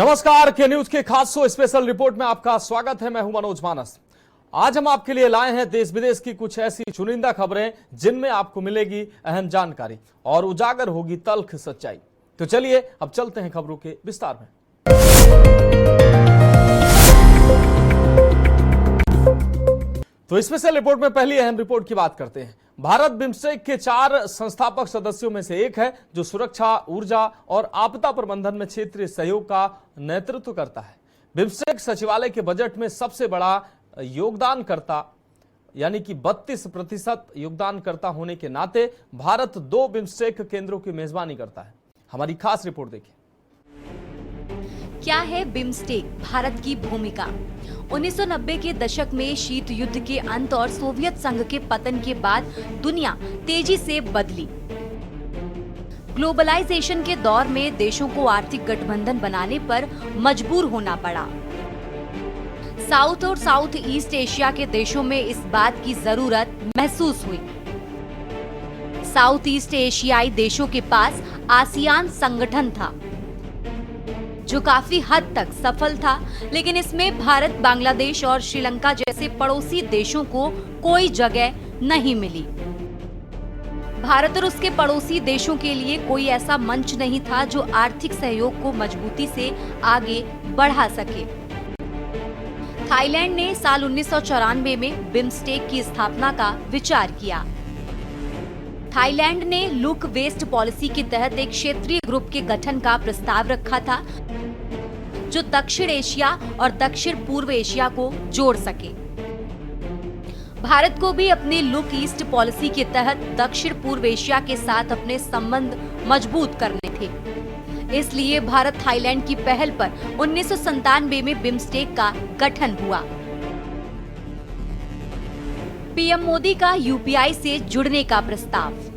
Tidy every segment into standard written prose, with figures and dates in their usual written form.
नमस्कार, के न्यूज के खास शो स्पेशल रिपोर्ट में आपका स्वागत है। मैं हूं मनोज मानस। आज हम आपके लिए लाए हैं देश विदेश की कुछ ऐसी चुनिंदा खबरें जिनमें आपको मिलेगी अहम जानकारी और उजागर होगी तल्ख सच्चाई। तो चलिए अब चलते हैं खबरों के विस्तार में। तो स्पेशल रिपोर्ट में पहली अहम रिपोर्ट की बात करते हैं। भारत बिम्स्टेक के 4 संस्थापक सदस्यों में से एक है जो सुरक्षा, ऊर्जा और आपदा प्रबंधन में क्षेत्रीय सहयोग का नेतृत्व करता है। बिम्स्टेक सचिवालय के बजट में सबसे बड़ा योगदानकर्ता यानी कि 32% योगदानकर्ता होने के नाते भारत 2 बिम्स्टेक केंद्रों की मेजबानी करता है। हमारी खास रिपोर्ट देखिए। क्या है बिम्स्टेक? भारत की भूमिका। 1990 के दशक में शीत युद्ध के अंत और सोवियत संघ के पतन के बाद दुनिया तेजी से बदली। ग्लोबलाइजेशन के दौर में देशों को आर्थिक गठबंधन बनाने पर मजबूर होना पड़ा। साउथ और साउथ ईस्ट एशिया के देशों में इस बात की जरूरत महसूस हुई। साउथ ईस्ट एशियाई देशों के पास आसियान संगठन था जो काफी हद तक सफल था, लेकिन इसमें भारत, बांग्लादेश और श्रीलंका जैसे पड़ोसी देशों को कोई जगह नहीं मिली। भारत और उसके पड़ोसी देशों के लिए कोई ऐसा मंच नहीं था जो आर्थिक सहयोग को मजबूती से आगे बढ़ा सके। थाईलैंड ने साल 1994 में बिम्स्टेक की स्थापना का विचार किया। थाईलैंड ने लुक वेस्ट पॉलिसी के तहत एक क्षेत्रीय ग्रुप के गठन का प्रस्ताव रखा था जो दक्षिण एशिया और दक्षिण पूर्व एशिया को जोड़ सके। भारत को भी अपने लुक ईस्ट पॉलिसी के तहत दक्षिण पूर्व एशिया के साथ अपने संबंध मजबूत करने थे। इसलिए भारत थाईलैंड की पहल पर 1997 में बिम्स्टेक का गठन हुआ। पीएम मोदी का यूपीआई से जुड़ने का प्रस्ताव।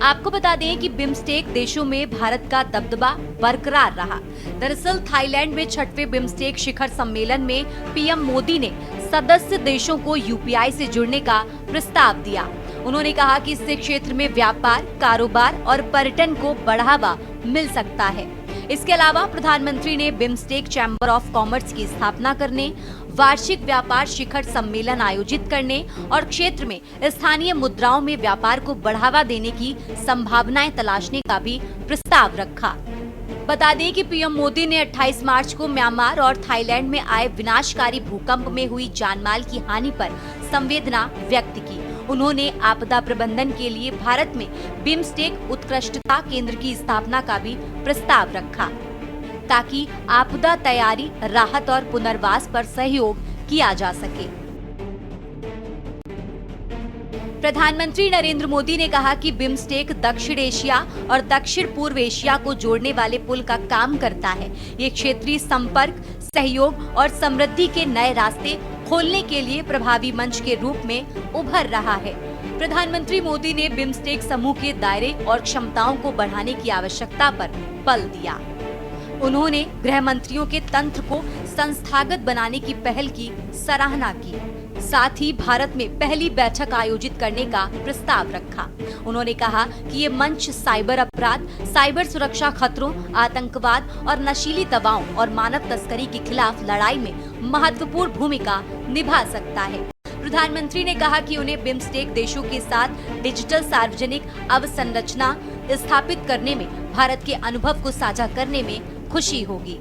आपको बता दें कि बिम्स्टेक देशों में भारत का दबदबा बरकरार रहा। दरअसल थाईलैंड में 6वें बिम्स्टेक शिखर सम्मेलन में पीएम मोदी ने सदस्य देशों को यूपीआई से जुड़ने का प्रस्ताव दिया। उन्होंने कहा कि इससे क्षेत्र में व्यापार, कारोबार और पर्यटन को बढ़ावा मिल सकता है। इसके अलावा प्रधानमंत्री ने बिम्स्टेक चैम्बर ऑफ कॉमर्स की स्थापना करने, वार्षिक व्यापार शिखर सम्मेलन आयोजित करने और क्षेत्र में स्थानीय मुद्राओं में व्यापार को बढ़ावा देने की संभावनाएं तलाशने का भी प्रस्ताव रखा। बता दें कि पीएम मोदी ने 28 मार्च को म्यांमार और थाईलैंड में आए विनाशकारी भूकंप में हुई जानमाल की हानि पर संवेदना व्यक्त की। उन्होंने आपदा प्रबंधन के लिए भारत में बिम्स्टेक उत्कृष्टता केंद्र की स्थापना का भी प्रस्ताव रखा ताकि आपदा तैयारी, राहत और पुनर्वास पर सहयोग किया जा सके। प्रधानमंत्री नरेंद्र मोदी ने कहा कि बिम्स्टेक दक्षिण एशिया और दक्षिण पूर्व एशिया को जोड़ने वाले पुल का काम करता है। ये क्षेत्रीय संपर्क, सहयोग और समृद्धि के नए रास्ते खोलने के लिए प्रभावी मंच के रूप में उभर रहा है। प्रधानमंत्री मोदी ने बिम्स्टेक समूह के दायरे और क्षमताओं को बढ़ाने की आवश्यकता पर बल दिया। उन्होंने गृह मंत्रियों के तंत्र को संस्थागत बनाने की पहल की सराहना की। साथ ही भारत में पहली बैठक आयोजित करने का प्रस्ताव रखा। उन्होंने कहा कि ये मंच साइबर अपराध, साइबर सुरक्षा खतरों, आतंकवाद और नशीली दवाओं और मानव तस्करी के खिलाफ लड़ाई में महत्वपूर्ण भूमिका निभा सकता है। प्रधानमंत्री ने कहा कि उन्हें बिम्स्टेक देशों के साथ डिजिटल सार्वजनिक अवसंरचना स्थापित करने में भारत के अनुभव को साझा करने में खुशी होगी।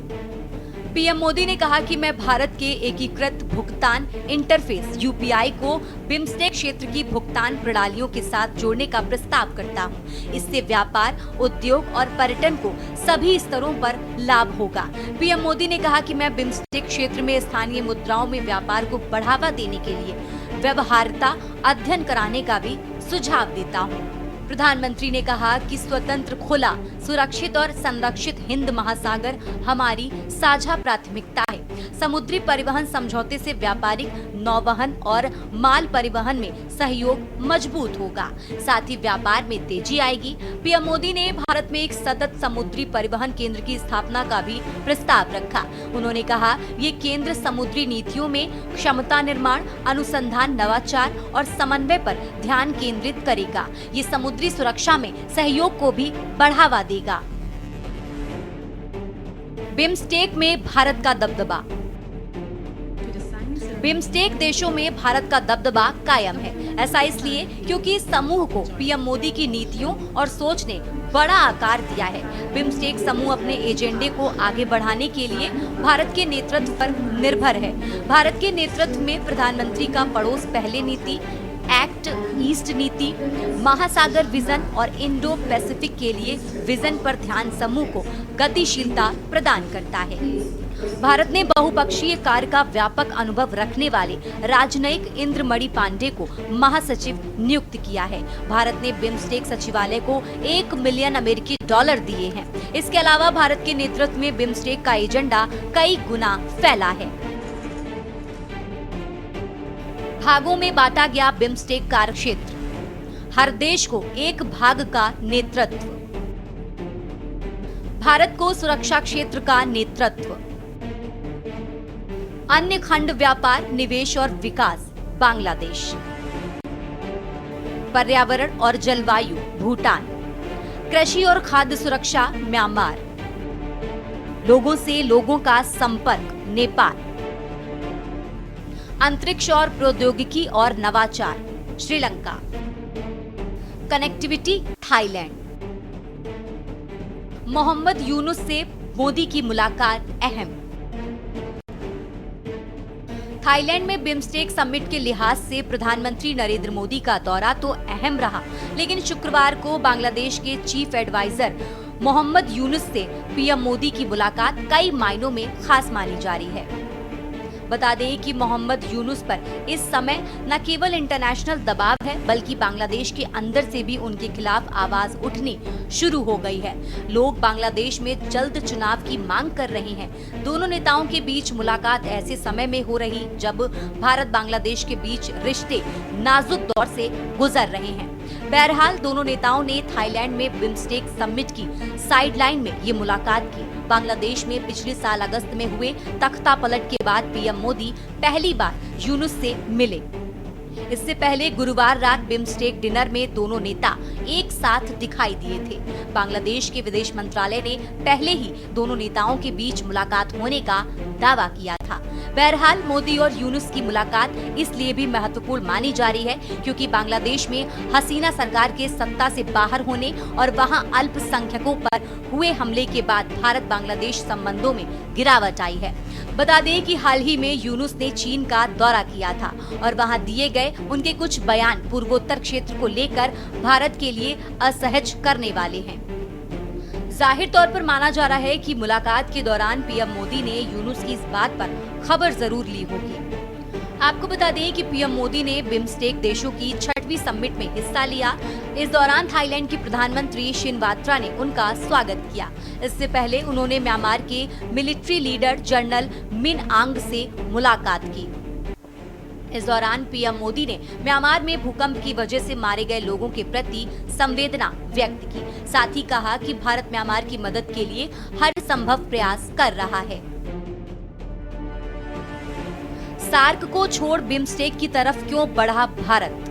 पीएम मोदी ने कहा कि मैं भारत के एकीकृत भुगतान इंटरफेस यूपीआई को बिम्स्टेक क्षेत्र की भुगतान प्रणालियों के साथ जोड़ने का प्रस्ताव करता हूं। इससे व्यापार, उद्योग और पर्यटन को सभी स्तरों पर लाभ होगा। पीएम मोदी ने कहा कि मैं बिम्स्टेक क्षेत्र में स्थानीय मुद्राओं में व्यापार को बढ़ावा देने के लिए व्यवहार्यता अध्ययन कराने का भी सुझाव देता हूँ। प्रधानमंत्री ने कहा कि स्वतंत्र, खुला, सुरक्षित और संरक्षित हिंद महासागर हमारी साझा प्राथमिकता है। समुद्री परिवहन समझौते से व्यापारिक, नौवहन और माल परिवहन में सहयोग मजबूत होगा। साथ ही व्यापार में तेजी आएगी। पीएम मोदी ने भारत में एक सतत समुद्री परिवहन केंद्र की स्थापना का भी प्रस्ताव रखा। उन्होंने कहा ये केंद्र समुद्री नीतियों में क्षमता निर्माण, अनुसंधान, नवाचार और समन्वय पर ध्यान केंद्रित करेगा। ये समुद्री सुरक्षा में सहयोग को भी बढ़ावा देगा। बिम्स्टेक में भारत का दबदबा। बिम्स्टेक देशों में भारत का दबदबा कायम है। ऐसा इसलिए क्योंकि इस समूह को पीएम मोदी की नीतियों और सोच ने बड़ा आकार दिया है। बिम्स्टेक समूह अपने एजेंडे को आगे बढ़ाने के लिए भारत के नेतृत्व पर निर्भर है। भारत के नेतृत्व में प्रधानमंत्री का पड़ोस पहले नीति, एक्ट ईस्ट नीति, महासागर विजन और इंडो पैसिफिक के लिए विजन पर ध्यान समूह को गतिशीलता प्रदान करता है। भारत ने बहुपक्षीय कार्य का व्यापक अनुभव रखने वाले राजनयिक इंद्रमणि पांडे को महासचिव नियुक्त किया है। भारत ने बिम्स्टेक सचिवालय को 1 मिलियन अमेरिकी डॉलर दिए हैं। इसके अलावा भारत के नेतृत्व में बिम्स्टेक का एजेंडा कई गुना फैला है। भागों में बांटा गया बिम्स्टेक कार्यक्षेत्र, हर देश को एक भाग का नेतृत्व। भारत को सुरक्षा क्षेत्र का नेतृत्व। अन्य खंड व्यापार, निवेश और विकास बांग्लादेश। पर्यावरण और जलवायु भूटान। कृषि और खाद्य सुरक्षा म्यांमार। लोगों से लोगों का संपर्क नेपाल। अंतरिक्ष और प्रौद्योगिकी और नवाचार श्रीलंका। Connectivity Thailand. मोहम्मद यूनुस से मोदी की मुलाकात अहम। थाईलैंड में बिम्स्टेक समिट के लिहाज से प्रधानमंत्री नरेंद्र मोदी का दौरा तो अहम रहा, लेकिन शुक्रवार को बांग्लादेश के चीफ एडवाइजर मोहम्मद यूनुस से पीएम मोदी की मुलाकात कई मायनों में खास मानी जा रही है। बता दें कि मोहम्मद यूनुस पर इस समय न केवल इंटरनेशनल दबाव है, बल्कि बांग्लादेश के अंदर से भी उनके खिलाफ आवाज उठनी शुरू हो गई है। लोग बांग्लादेश में जल्द चुनाव की मांग कर रहे हैं। दोनों नेताओं के बीच मुलाकात ऐसे समय में हो रही जब भारत बांग्लादेश के बीच रिश्ते नाजुक दौर से गुजर रहे हैं। बहरहाल दोनों नेताओं ने थाईलैंड में बिम्स्टेक समिट की साइडलाइन में ये मुलाकात की। बांग्लादेश में पिछले साल अगस्त में हुए तख्ता पलट के बाद पीएम मोदी पहली बार यूनुस से मिले। इससे पहले गुरुवार रात बिम्स्टेक डिनर में दोनों नेता एक साथ दिखाई दिए थे। बांग्लादेश के विदेश मंत्रालय ने पहले ही दोनों नेताओं के बीच मुलाकात होने का दावा किया था। बहरहाल मोदी और यूनुस की मुलाकात इसलिए भी महत्वपूर्ण मानी जा रही है क्योंकि बांग्लादेश में हसीना सरकार के सत्ता से बाहर होने और वहां अल्पसंख्यकों पर हुए हमले के बाद भारत बांग्लादेश संबंधों में गिरावट आई है। बता दें कि हाल ही में यूनुस ने चीन का दौरा किया था और वहां दिए गए उनके कुछ बयान पूर्वोत्तर क्षेत्र को लेकर भारत के लिए असहज करने वाले हैं। जाहिर तौर पर माना जा रहा है कि मुलाकात के दौरान पीएम मोदी ने यूनुस की इस बात पर खबर जरूर ली होगी। आपको बता दें कि पीएम मोदी ने बिम्स्टेक देशों की 6वीं समिट में हिस्सा लिया। इस दौरान थाईलैंड के प्रधानमंत्री शिनवात्रा ने उनका स्वागत किया। इससे पहले उन्होंने म्यांमार के मिलिट्री लीडर जनरल मिन आंग से मुलाकात की। इस दौरान पीएम मोदी ने म्यांमार में भूकंप की वजह से मारे गए लोगों के प्रति संवेदना व्यक्त की। साथ ही कहा कि भारत म्यांमार की मदद के लिए हर संभव प्रयास कर रहा है। सार्क को छोड़ बिम्स्टेक की तरफ क्यों बढ़ा भारत?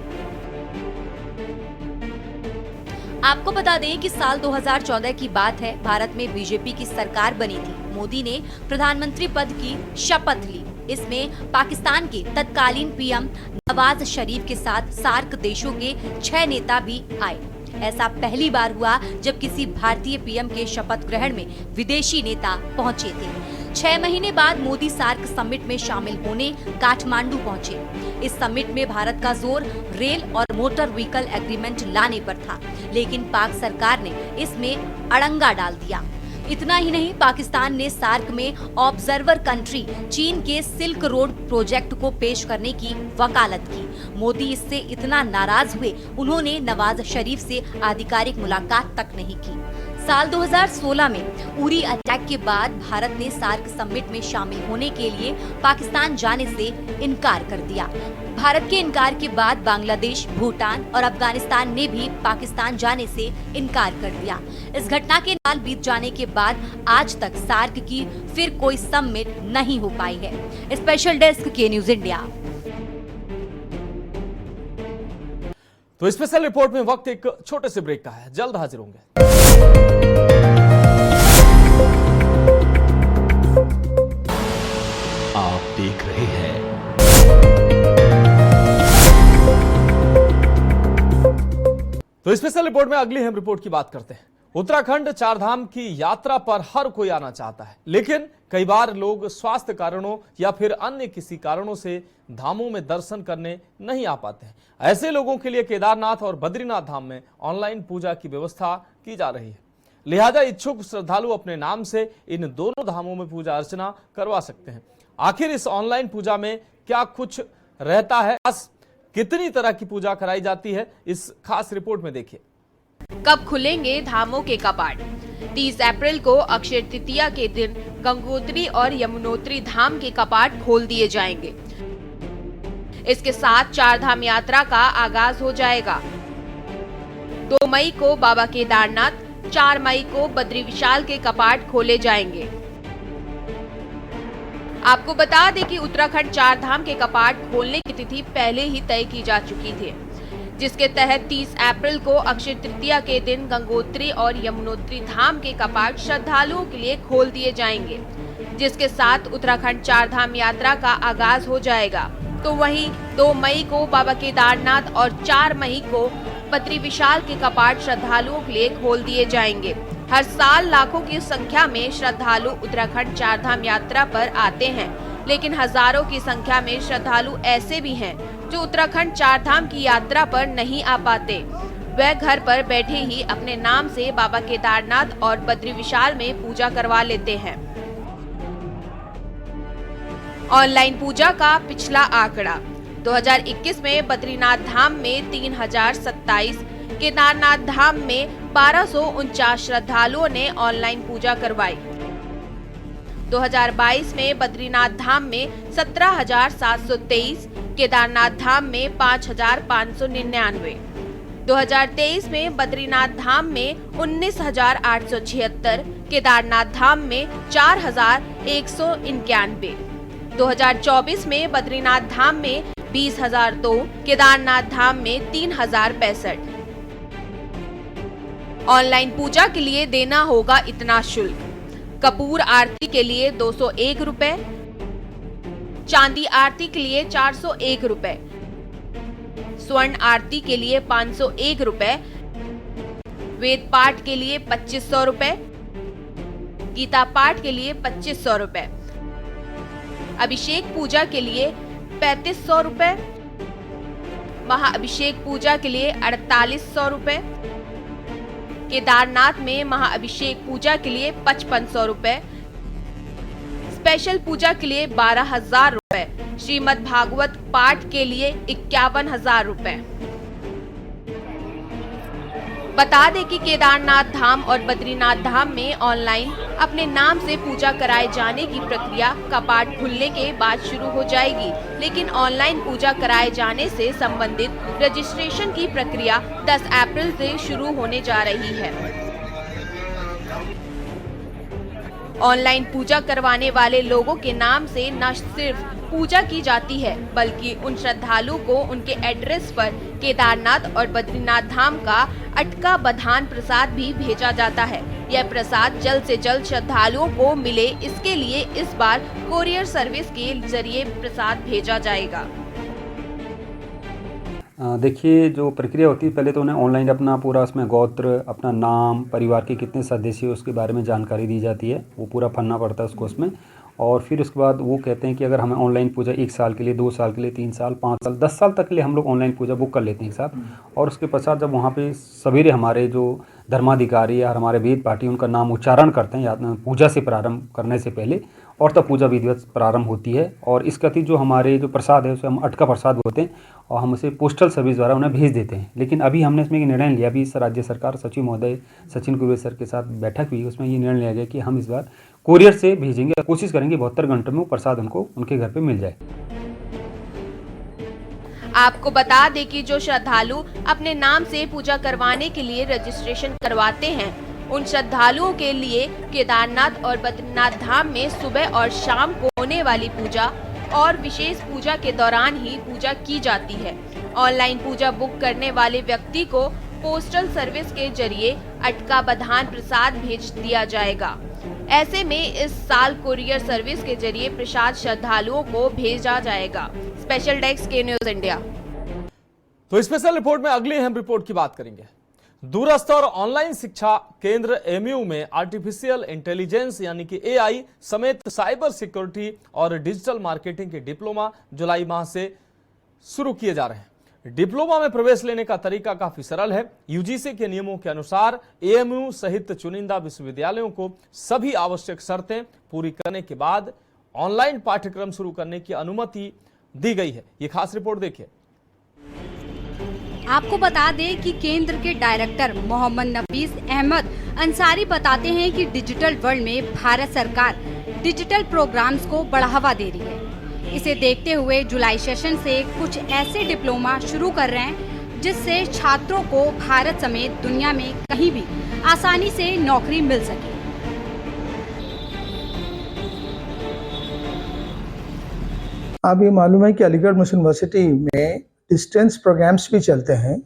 आपको बता दें कि साल 2014 की बात है। भारत में बीजेपी की सरकार बनी थी। मोदी ने प्रधानमंत्री पद की शपथ ली। इसमें पाकिस्तान के तत्कालीन पीएम नवाज शरीफ के साथ सार्क देशों के 6 नेता भी आए। ऐसा पहली बार हुआ जब किसी भारतीय पीएम के शपथ ग्रहण में विदेशी नेता पहुंचे थे। 6 महीने बाद मोदी सार्क समिट में शामिल होने काठमांडू पहुंचे। इस समिट में भारत का जोर रेल और मोटर व्हीकल एग्रीमेंट लाने पर था, लेकिन पाक सरकार ने इसमें अड़ंगा डाल दिया। इतना ही नहीं, पाकिस्तान ने सार्क में ऑब्जर्वर कंट्री चीन के सिल्क रोड प्रोजेक्ट को पेश करने की वकालत की। मोदी इससे इतना नाराज हुए, उन्होंने नवाज शरीफ से आधिकारिक मुलाकात तक नहीं की। साल 2016 में उरी अटैक के बाद भारत ने सार्क समिट में शामिल होने के लिए पाकिस्तान जाने से इनकार कर दिया। भारत के इनकार के बाद बांग्लादेश, भूटान और अफगानिस्तान ने भी पाकिस्तान जाने से इनकार कर दिया। इस घटना के साल बीत जाने के बाद आज तक सार्क की फिर कोई समिट नहीं हो पाई है। स्पेशल डेस्क के न्यूज इंडिया। तो स्पेशल रिपोर्ट में वक्त एक छोटे से ब्रेक का है, जल्द हाजिर होंगे। तो स्पेशल रिपोर्ट में अगली हम रिपोर्ट की बात करते हैं। उत्तराखंड चारधाम की यात्रा पर हर कोई आना चाहता है, लेकिन कई बार लोग स्वास्थ्य कारणों या फिर अन्य किसी कारणों से धामों में दर्शन करने नहीं आ पाते हैं। ऐसे लोगों के लिए केदारनाथ और बद्रीनाथ धाम में ऑनलाइन पूजा की व्यवस्था की जा रही है। लिहाजा इच्छुक श्रद्धालु अपने नाम से इन दोनों धामों में पूजा अर्चना करवा सकते हैं। आखिर इस ऑनलाइन पूजा में क्या कुछ रहता है, कितनी तरह की पूजा कराई जाती है, इस खास रिपोर्ट में देखिए। कब खुलेंगे धामों के कपाट? 30 अप्रैल को अक्षय तृतीया के दिन गंगोत्री और यमुनोत्री धाम के कपाट खोल दिए जाएंगे। इसके साथ चार धाम यात्रा का आगाज हो जाएगा। 2 मई को बाबा केदारनाथ, 4 मई को बद्री विशाल के कपाट खोले जाएंगे। आपको बता दें कि उत्तराखंड चार धाम के कपाट खोलने की तिथि पहले ही तय की जा चुकी थी, जिसके तहत 30 अप्रैल को अक्षय तृतीया के दिन गंगोत्री और यमुनोत्री धाम के कपाट श्रद्धालुओं के लिए खोल दिए जाएंगे, जिसके साथ उत्तराखंड चार धाम यात्रा का आगाज हो जाएगा। तो वहीं 2 मई को बाबा केदारनाथ और 4 मई को बद्री विशाल के कपाट श्रद्धालुओं के लिए खोल दिए जाएंगे। हर साल लाखों की संख्या में श्रद्धालु उत्तराखंड चार धाम यात्रा पर आते हैं, लेकिन हजारों की संख्या में श्रद्धालु ऐसे भी हैं जो उत्तराखंड चार धाम की यात्रा पर नहीं आ पाते। वह घर पर बैठे ही अपने नाम से बाबा केदारनाथ और बद्री विशाल में पूजा करवा लेते हैं। ऑनलाइन पूजा का पिछला आंकड़ा: 2021 में बद्रीनाथ धाम में 3027, केदारनाथ धाम में 1249 श्रद्धालुओं ने ऑनलाइन पूजा करवाई। 2022 में बद्रीनाथ धाम में 17,723, केदारनाथ धाम में 5,599। 2023 में बद्रीनाथ धाम में 19,876, केदारनाथ धाम में 4,191। 2024 में बद्रीनाथ धाम में 20,002, केदारनाथ धाम में 3,065। ऑनलाइन पूजा के लिए देना होगा इतना शुल्क: कपूर आरती के लिए 201 रुपए, चांदी आरती के लिए 401 रुपए, स्वर्ण आरती के लिए 501 रुपए, वेद पाठ के लिए 2500 रुपए, गीता पाठ के लिए 2500 रुपए, अभिषेक पूजा के लिए 3500 रुपए, महाअभिषेक पूजा के लिए 4800 रुपए, केदारनाथ में महाअभिषेक पूजा के लिए 5500 रुपए, स्पेशल पूजा के लिए 12,000 रुपए, श्रीमद् भागवत पाठ के लिए 51,000 रुपए। बता दें कि केदारनाथ धाम और बद्रीनाथ धाम में ऑनलाइन अपने नाम से पूजा कराए जाने की प्रक्रिया कपाट खुलने के बाद शुरू हो जाएगी, लेकिन ऑनलाइन पूजा कराए जाने से संबंधित रजिस्ट्रेशन की प्रक्रिया 10 अप्रैल से शुरू होने जा रही है। ऑनलाइन पूजा करवाने वाले लोगों के नाम से न सिर्फ पूजा की जाती है, बल्कि उन श्रद्धालुओं को उनके एड्रेस पर केदारनाथ और बद्रीनाथ धाम का अटका बधान प्रसाद भी भेजा जाता है। यह प्रसाद जल्द से जल्द श्रद्धालुओं को मिले, इसके लिए इस बार कोरियर सर्विस के जरिए प्रसाद भेजा जाएगा। देखिए, जो प्रक्रिया होती है, पहले तो उन्हें ऑनलाइन अपना पूरा उसमें गोत्र, अपना नाम, परिवार के कितने सदस्य हैं उसके बारे में जानकारी दी जाती है। वो पूरा भरना पड़ता है उसको उसमें, और फिर उसके बाद वो कहते हैं कि अगर हमें ऑनलाइन पूजा 1 साल के लिए, 2 साल के लिए, 3 साल, 5 साल, 10 साल तक के लिए हम लोग ऑनलाइन पूजा बुक कर लेते हैं एक साथ। और उसके पश्चात जब वहाँ पे सवेरे हमारे जो धर्माधिकारी या हमारे वेद पाठी उनका नाम उच्चारण करते हैं या पूजा से प्रारंभ करने से पहले, और तब पूजा विधिवत प्रारंभ होती है। और इसके अति जो हमारे जो प्रसाद है उसे हम अटका प्रसाद बोलते हैं, और हम उसे पोस्टल सर्विस द्वारा उन्हें भेज देते हैं। लेकिन अभी हमने इसमें निर्णय लिया, अभी राज्य सरकार सचिव महोदय सचिन कुबेर सर के साथ बैठक हुई, उसमें ये निर्णय लिया गया कि हम इस बार कोरियर से भेजेंगे, कोशिश करेंगे 72 घंटों में वो प्रसाद उनको उनके घर पे मिल जाए। आपको बता दें कि जो श्रद्धालु अपने नाम से पूजा करवाने के लिए रजिस्ट्रेशन करवाते हैं, उन श्रद्धालुओं के लिए केदारनाथ और बद्रीनाथ धाम में सुबह और शाम को होने वाली पूजा और विशेष पूजा के दौरान ही पूजा की जाती है। ऑनलाइन पूजा बुक करने वाले व्यक्ति को पोस्टल सर्विस के जरिए अटका बधान प्रसाद भेज दिया जाएगा। ऐसे में इस साल कुरियर सर्विस के जरिए प्रसाद श्रद्धालुओं को भेजा जाएगा। स्पेशल डेस्क के न्यूज इंडिया। तो स्पेशल रिपोर्ट में अगली अहम रिपोर्ट की बात करेंगे। दूरस्थ और ऑनलाइन शिक्षा केंद्र एमयू में आर्टिफिशियल इंटेलिजेंस यानी कि एआई समेत साइबर सिक्योरिटी और डिजिटल मार्केटिंग के डिप्लोमा जुलाई माह से शुरू किए जा रहे हैं। डिप्लोमा में प्रवेश लेने का तरीका काफी सरल है। यूजीसी के नियमों के अनुसार एएमयू सहित चुनिंदा विश्वविद्यालयों को सभी आवश्यक शर्तें पूरी करने के बाद ऑनलाइन पाठ्यक्रम शुरू करने की अनुमति दी गई है। ये खास रिपोर्ट देखिए। आपको बता दें कि केंद्र के डायरेक्टर मोहम्मद नफीस अहमद अंसारी बताते हैं कि डिजिटल वर्ल्ड में भारत सरकार डिजिटल प्रोग्राम्स को बढ़ावा दे रही है। इसे देखते हुए जुलाई सेशन से कुछ ऐसे डिप्लोमा शुरू कर रहे हैं जिससे छात्रों को भारत समेत दुनिया में कहीं भी आसानी से नौकरी मिल सके। अब ये मालूम है कि अलीगढ़ मुस्लिम यूनिवर्सिटी में डिस्टेंस प्रोग्राम्स भी चलते हैं।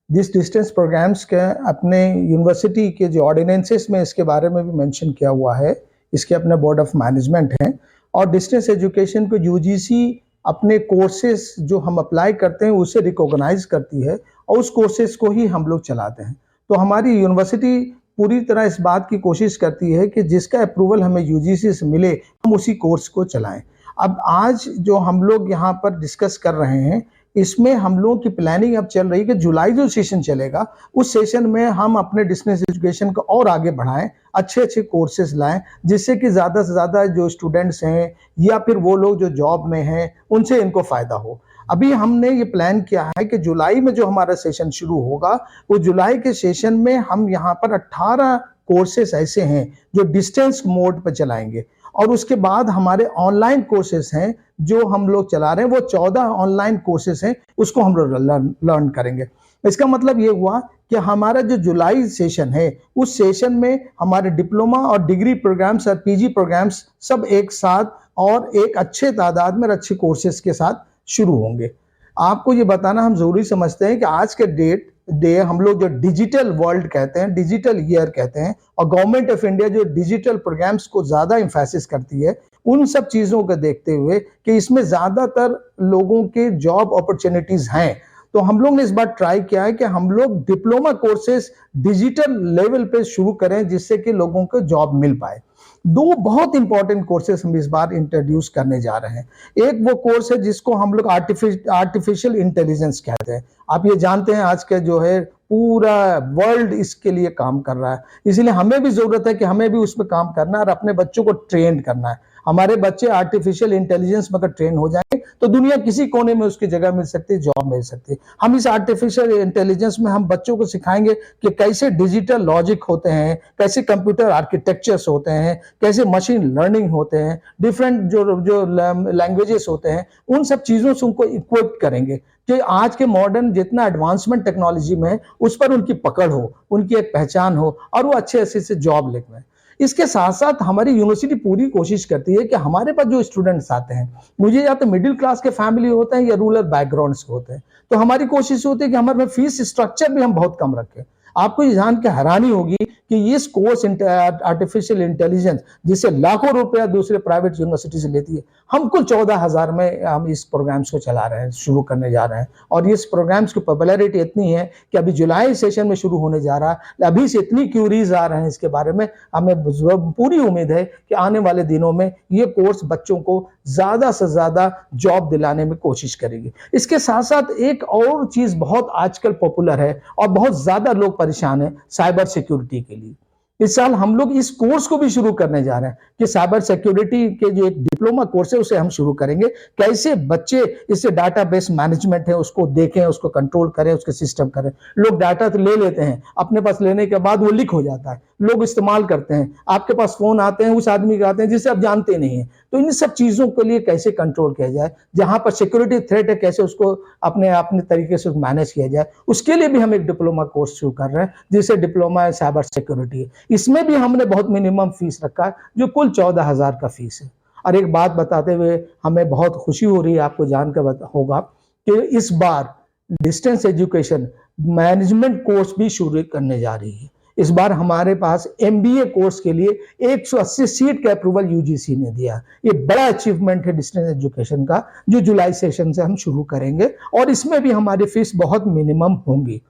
जिस डिस्टेंस प्रोग्राम्स के अपने यूनिवर्सिटी के जो ऑर्डिनेंसेस में इसके बारे में भी मेंशन किया हुआ है, इसके अपने बोर्ड ऑफ मैनेजमेंट हैं और डिस्टेंस एजुकेशन को यूजीसी अपने कोर्सेज जो हम अप्लाई करते हैं उसे रिकॉग्नाइज करती है और उस कोर्सेज को ही हम लोग चलाते हैं। तो हमारी यूनिवर्सिटी पूरी तरह इस बात की कोशिश करती है कि जिसका अप्रूवल हमें यूजीसी से मिले हम उसी कोर्स को चलाएं। अब आज जो हम लोग यहाँ पर डिस्कस कर रहे हैं इसमें हम लोगों की प्लानिंग अब चल रही है कि जुलाई जो सेशन चलेगा उस सेशन में हम अपने डिस्टेंस एजुकेशन को और आगे बढ़ाएं, अच्छे अच्छे कोर्सेज लाएं जिससे कि ज़्यादा से ज़्यादा जो स्टूडेंट्स हैं या फिर वो लोग जो जॉब में हैं उनसे इनको फ़ायदा हो। अभी हमने ये प्लान किया है कि जुलाई में जो हमारा सेशन शुरू होगा वो जुलाई के सेशन में हम यहाँ पर 18 कोर्सेज ऐसे हैं जो डिस्टेंस मोड पर चलाएंगे और उसके बाद हमारे ऑनलाइन कोर्सेज हैं जो हम लोग चला रहे हैं, वो 14 ऑनलाइन कोर्सेज हैं उसको हम लोग लर्न करेंगे। इसका मतलब ये हुआ कि हमारा जो जुलाई सेशन है उस सेशन में हमारे डिप्लोमा और डिग्री प्रोग्राम्स और पीजी प्रोग्राम्स सब एक साथ और एक अच्छे तादाद में अच्छे कोर्सेज के साथ शुरू होंगे। आपको ये बताना हम जरूरी समझते हैं कि आज के डे हम लोग जो डिजिटल वर्ल्ड कहते हैं, डिजिटल ईयर कहते हैं और गवर्नमेंट ऑफ इंडिया जो डिजिटल प्रोग्राम्स को ज़्यादा एम्फेसिस करती है, उन सब चीज़ों को देखते हुए कि इसमें ज़्यादातर लोगों के जॉब अपॉर्चुनिटीज़ हैं, तो हम लोग ने इस बार ट्राई किया है कि हम लोग डिप्लोमा कोर्सेज डिजिटल लेवल पे शुरू करें जिससे कि लोगों को जॉब मिल पाए। 2 बहुत इंपॉर्टेंट कोर्सेज हम इस बार इंट्रोड्यूस करने जा रहे हैं। एक वो कोर्स है जिसको हम लोग आर्टिफिशियल इंटेलिजेंस कहते हैं। आप ये जानते हैं आज के जो है पूरा वर्ल्ड इसके लिए काम कर रहा है, इसलिए हमें भी जरूरत है कि हमें भी उसमें काम करना है और अपने बच्चों को ट्रेन करना है। हमारे बच्चे आर्टिफिशियल इंटेलिजेंस में अगर ट्रेन हो जाएंगे तो दुनिया किसी कोने में उसकी जगह मिल सकती है, जॉब मिल सकती है। हम इस आर्टिफिशियल इंटेलिजेंस में हम बच्चों को सिखाएंगे कि कैसे डिजिटल लॉजिक होते हैं, कैसे कंप्यूटर आर्किटेक्चर्स होते हैं, कैसे मशीन लर्निंग होते हैं, डिफरेंट जो लैंग्वेजेस होते हैं, उन सब चीज़ों से उनको इक्विप करेंगे कि आज के मॉडर्न जितना एडवांसमेंट टेक्नोलॉजी में है उस पर उनकी पकड़ हो, उनकी एक पहचान हो और वो अच्छे से जॉब ले पाएं। इसके साथ साथ हमारी यूनिवर्सिटी पूरी कोशिश करती है कि हमारे पास जो स्टूडेंट्स आते हैं, मुझे या तो मिडिल क्लास के फैमिली होते हैं या रूरल बैकग्राउंड से होते हैं, तो हमारी कोशिश होती है कि हमारे फीस स्ट्रक्चर भी हम बहुत कम रखें। आपको ये जान के हैरानी होगी कि ये कोर्स आर्टिफिशियल इंटेलिजेंस जिससे लाखों रुपया दूसरे प्राइवेट यूनिवर्सिटी से लेती है, हम कुल 14,000 में हम इस प्रोग्राम्स को चला रहे हैं, शुरू करने जा रहे हैं। और इस प्रोग्राम्स की पॉपुलैरिटी इतनी है कि अभी जुलाई सेशन में शुरू होने जा रहा है। अभी से इतनी क्यूरीज आ रहे हैं इसके बारे में, हमें पूरी उम्मीद है कि आने वाले दिनों में ये कोर्स बच्चों को ज़्यादा से ज़्यादा जॉब दिलाने में कोशिश करेगी। इसके साथ साथ एक और चीज़ बहुत आजकल पॉपुलर है और बहुत ज़्यादा लोग परेशान है, साइबर सिक्योरिटी के लिए। इस साल हम लोग इस कोर्स को भी शुरू करने जा रहे हैं कि साइबर सिक्योरिटी के जो एक डिप्लोमा कोर्स है उसे हम शुरू करेंगे। कैसे बच्चे इससे डाटाबेस मैनेजमेंट है उसको देखें, उसको कंट्रोल करें, उसके सिस्टम करें। लोग डाटा तो ले लेते हैं, अपने पास लेने के बाद वो लीक हो जाता है, लोग इस्तेमाल करते हैं, आपके पास फोन आते हैं उस आदमी के आते हैं जिसे आप जानते नहीं हैं। तो इन सब चीज़ों के लिए कैसे कंट्रोल किया जाए, जहां पर सिक्योरिटी थ्रेट है कैसे उसको अपने तरीके से मैनेज किया जाए, उसके लिए भी हम एक डिप्लोमा कोर्स शुरू कर रहे हैं जिसे डिप्लोमा साइबर सिक्योरिटी है। इसमें भी हमने बहुत मिनिमम फीस रखा है जो कुल 14,000 का फीस है। और एक बात बताते हुए हमें बहुत खुशी हो रही है, आपको जानकर होगा कि इस बार डिस्टेंस एजुकेशन मैनेजमेंट कोर्स भी शुरू करने जा रही है। इस बार हमारे पास MBA कोर्स के लिए 180 सीट का अप्रूवल यूजीसी ने दिया। ये बड़ा अचीवमेंट है डिस्टेंस एजुकेशन का, जो जुलाई सेशन से हम शुरू करेंगे और इसमें भी हमारी फीस बहुत मिनिमम होंगी।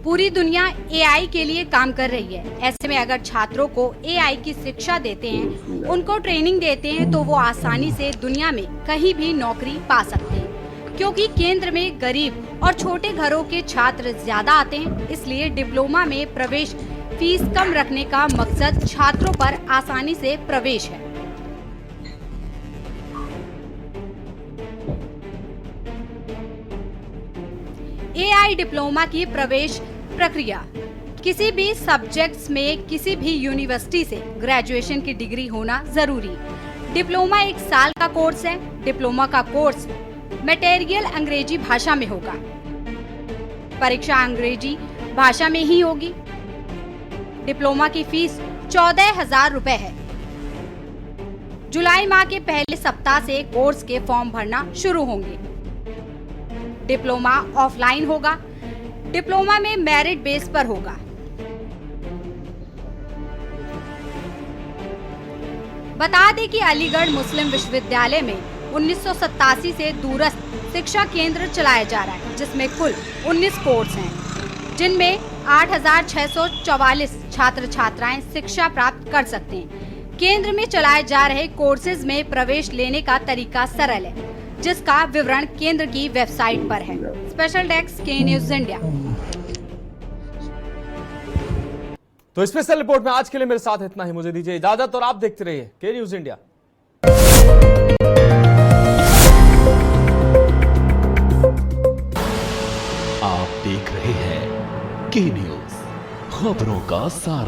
पूरी दुनिया एआई के लिए काम कर रही है। ऐसे में अगर छात्रों को एआई की शिक्षा देते हैं, उनको ट्रेनिंग देते हैं, तो वो आसानी से दुनिया में कहीं भी नौकरी पा सकते हैं। क्योंकि केंद्र में गरीब और छोटे घरों के छात्र ज्यादा आते हैं, इसलिए डिप्लोमा में प्रवेश फीस कम रखने का मकसद छात्रों पर आसानी से प्रवेश है। एआई डिप्लोमा की प्रवेश प्रक्रिया। किसी भी सब्जेक्ट्स में किसी भी यूनिवर्सिटी से ग्रेजुएशन की डिग्री होना जरूरी। डिप्लोमा 1 साल का कोर्स है। डिप्लोमा का कोर्स मटेरियल अंग्रेजी भाषा में होगा। परीक्षा अंग्रेजी भाषा में ही होगी। डिप्लोमा की फीस 14,000 रुपए है। जुलाई माह के पहले सप्ताह से कोर्स के फॉर्म भरना शुरू होंगे। डिप्लोमा ऑफलाइन होगा। डिप्लोमा में मेरिट बेस पर होगा। बता दें कि अलीगढ़ मुस्लिम विश्वविद्यालय में 1987 से दूरस्थ शिक्षा केंद्र चलाया जा रहा है, जिसमें कुल 19 कोर्स हैं, जिनमें 8,644 छात्र छात्राएं शिक्षा प्राप्त कर सकते हैं। केंद्र में चलाए जा रहे कोर्सेज में प्रवेश लेने का तरीका सरल है, जिसका विवरण केंद्र की वेबसाइट पर है। स्पेशल डेस्क के न्यूज इंडिया। तो स्पेशल रिपोर्ट में आज के लिए मेरे साथ इतना ही। मुझे दीजिए इजाजत और आप देखते रहिए के न्यूज इंडिया। आप देख रहे हैं के न्यूज, खबरों का सार।